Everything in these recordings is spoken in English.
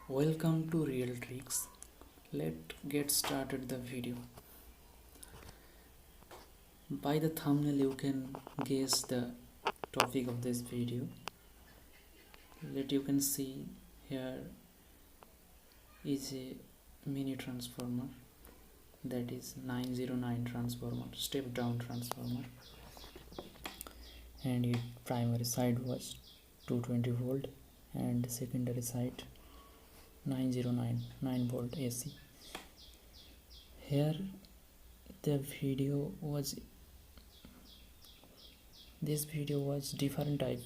Welcome to Real Tricks. Let's get started the video. By the thumbnail you can guess the topic of this video. Let you can see here is a mini transformer, that is 909 transformer, step down transformer, and its primary side was 220 volt and secondary side 909 9 volt AC. Here the video was this video was different type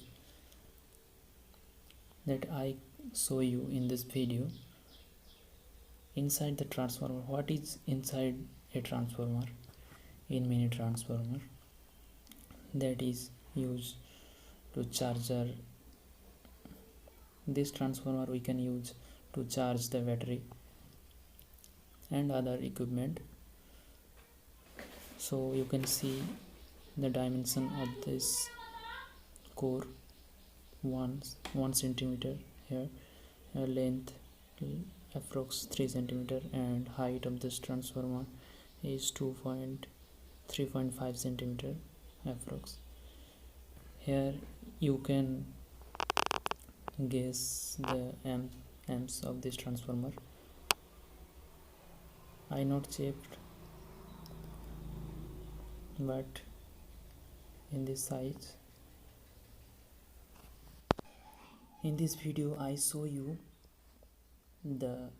that I show you in this video. Inside the transformer, what is inside a transformer in mini transformer, that is used to charger. This transformer we can use to charge the battery and other equipment. So you can see the dimension of this core, 1 centimeter here, length approx 3 centimeter, and height of this transformer is 3.5 centimeter approx. Here you can guess the amps of this transformer. I not checked, but in this size, in this video I show you the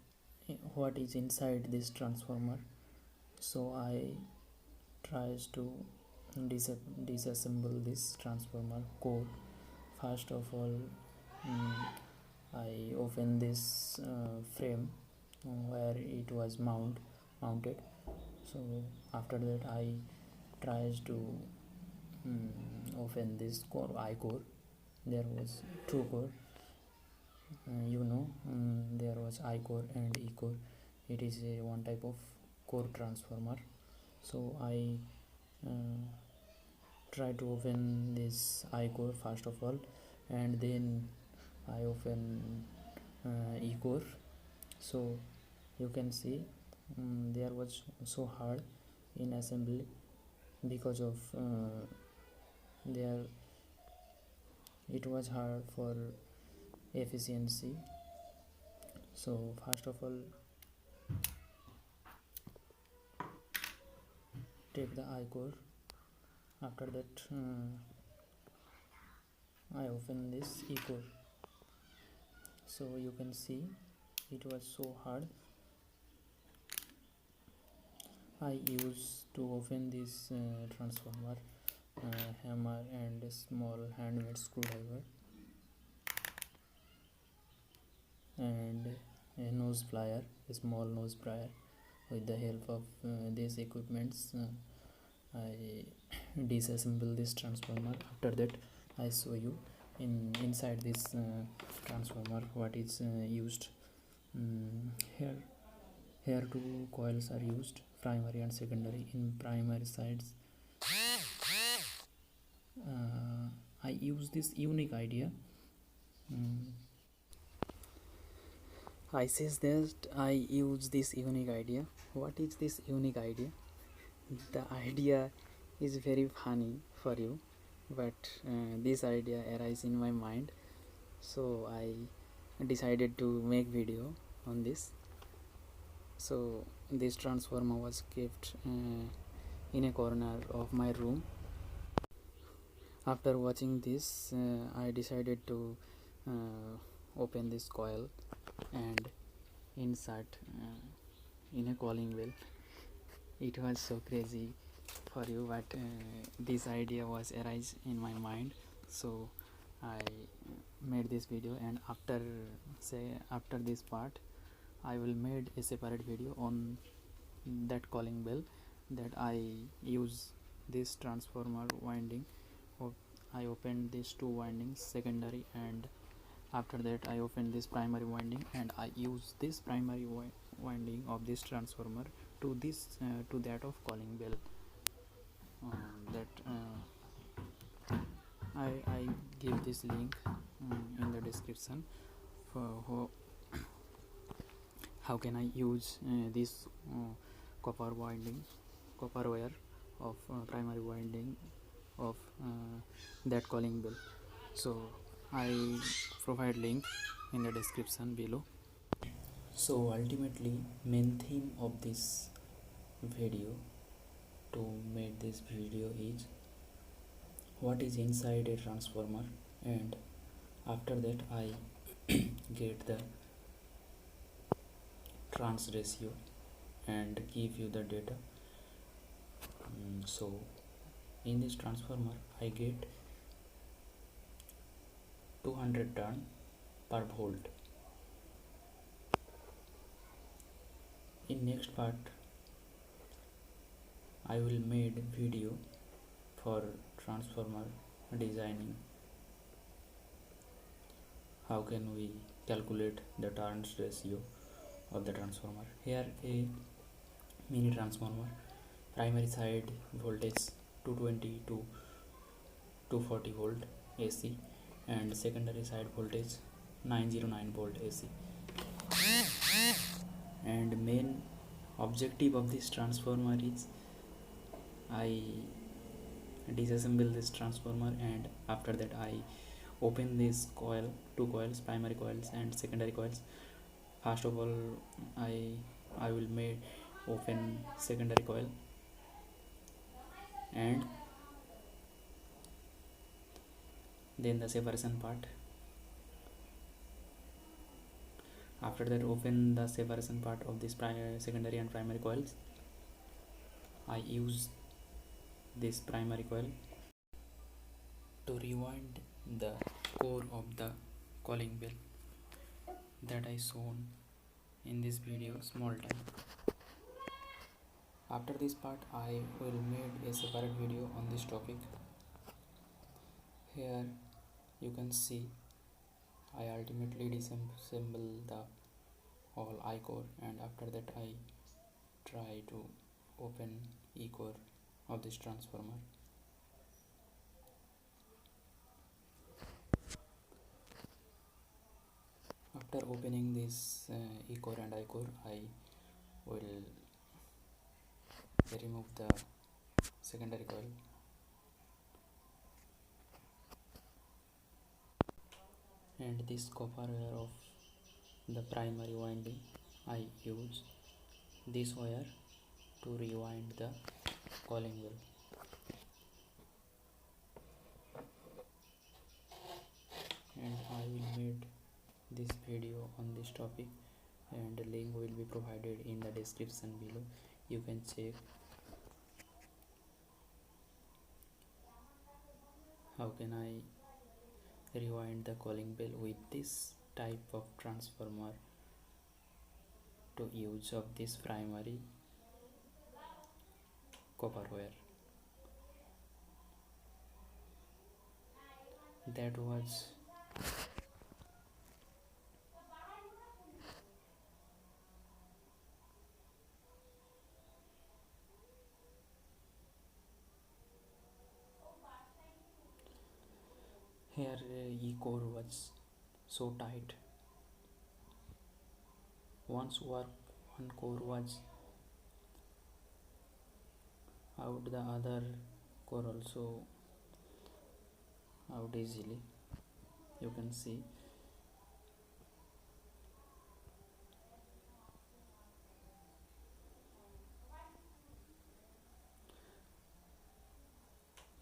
what is inside this transformer. So I tries to disassemble this transformer core. First of all, I open this frame where it was mounted. So after that I tries to open this core, I core. There was two core, there was I core and E core. It is a one type of core transformer. So I try to open this I core first of all, and then I open E core. So you can see there was so hard in assembly because of there it was hard for efficiency. So first of all, take the I core. After that I open this E core. So you can see it was so hard. I used to open this transformer hammer and a small handmade screwdriver and a nose plier, a small nose plier. With the help of these equipments, I disassemble this transformer. After that I show you inside this transformer what is used. Here two coils are used, primary and secondary. In primary sides I use this unique idea. I says that I use this unique idea. What is this unique idea? The idea is very funny for you, but this idea arises in my mind, so I decided to make video on this. So this transformer was kept in a corner of my room. After watching this, I decided to open this coil and insert in a calling bell. It was so crazy for you, but this idea was arise in my mind, so I made this video. And after this part I will made a separate video on that calling bell, that I use this transformer winding. I opened these two windings, secondary, and after that I opened this primary winding, and I use this primary winding of this transformer to that of calling bell. I give this link in the description for how can I use this copper wire of primary winding of that calling bell. So I provide link in the description below. So ultimately main theme of this video to make this video is what is inside a transformer, and after that I get the trans ratio and give you the data. So in this transformer I get 200 turn per volt. In next part I will made video for transformer designing. How can we calculate the turns ratio of the transformer? Here a mini transformer, primary side voltage 220 to 240 volt AC and secondary side voltage 909 volt AC. And main objective of this transformer is I disassemble this transformer, and after that I open this coil, two coils, primary coils and secondary coils. First of all I will make open secondary coil and then the separation part. After that open the separation part of this secondary and primary coils. I use this primary coil to rewind the core of the calling bell that I shown in this video small time. After this part I will make a separate video on this topic. Here you can see I ultimately disassemble the whole I core, and after that I try to open E core of this transformer. After opening this E core and I core, I will remove the secondary coil and this copper wire of the primary winding. I use this wire to rewind the calling bell. And I will make this video on this topic, and the link will be provided in the description below. You can check how can I rewind the calling bell with this type of transformer to use of this primary copper wire. That was here E core was so tight. Once one core was out, the other core also out easily. You can see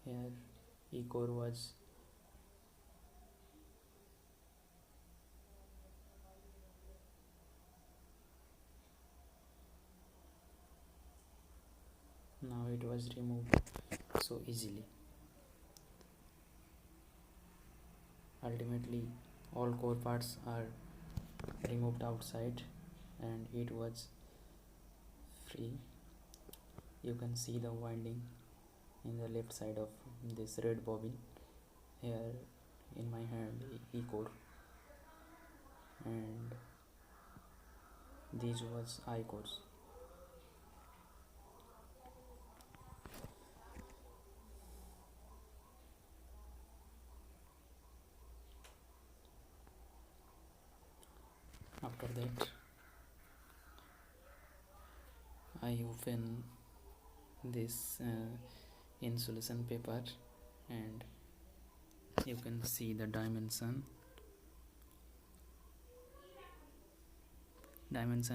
here E core was now it was removed so easily. Ultimately all core parts are removed outside and it was free. You can see the winding in the left side of this red bobbin. Here in my hand E core, and these was I cores. After that I open this insulation paper and you can see the dimension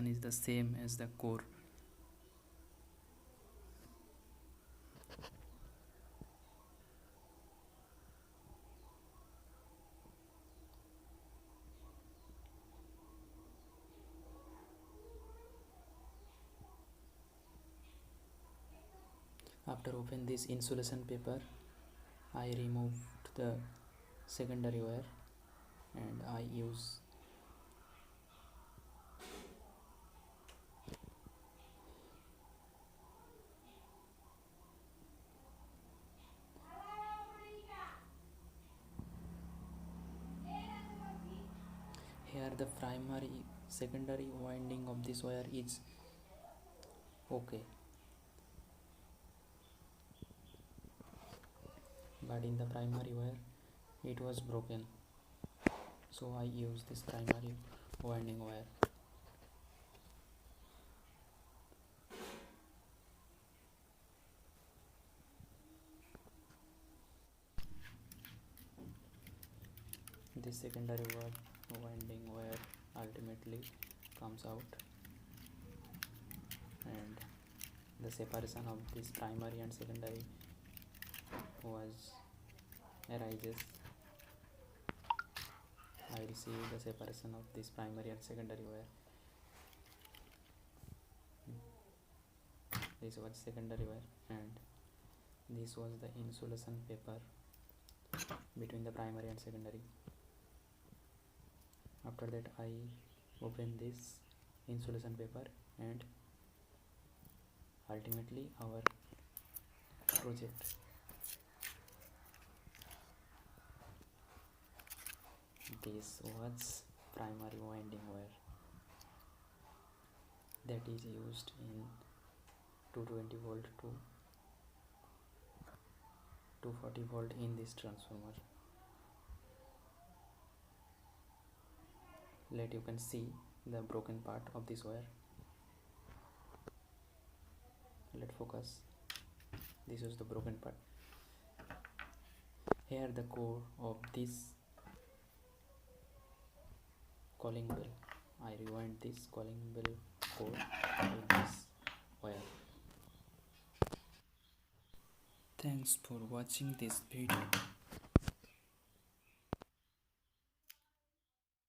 is the same as the core. After open this insulation paper, I removed the secondary wire and I use here the primary secondary winding of this wire is okay, but in the primary wire it was broken, so I use this primary winding wire. This secondary winding wire ultimately comes out and the separation of this primary and secondary arises. I will see the separation of this primary and secondary wire. This was secondary wire and this was the insulation paper between the primary and secondary. After that I open this insulation paper and ultimately our project. This was primary winding wire that is used in 220 volt to 240 volt in this transformer. Let you can see the broken part of this wire. Let focus. This is the broken part. Here the core of this calling bell. I rewind this calling bell core with this wire. Thanks for watching this video.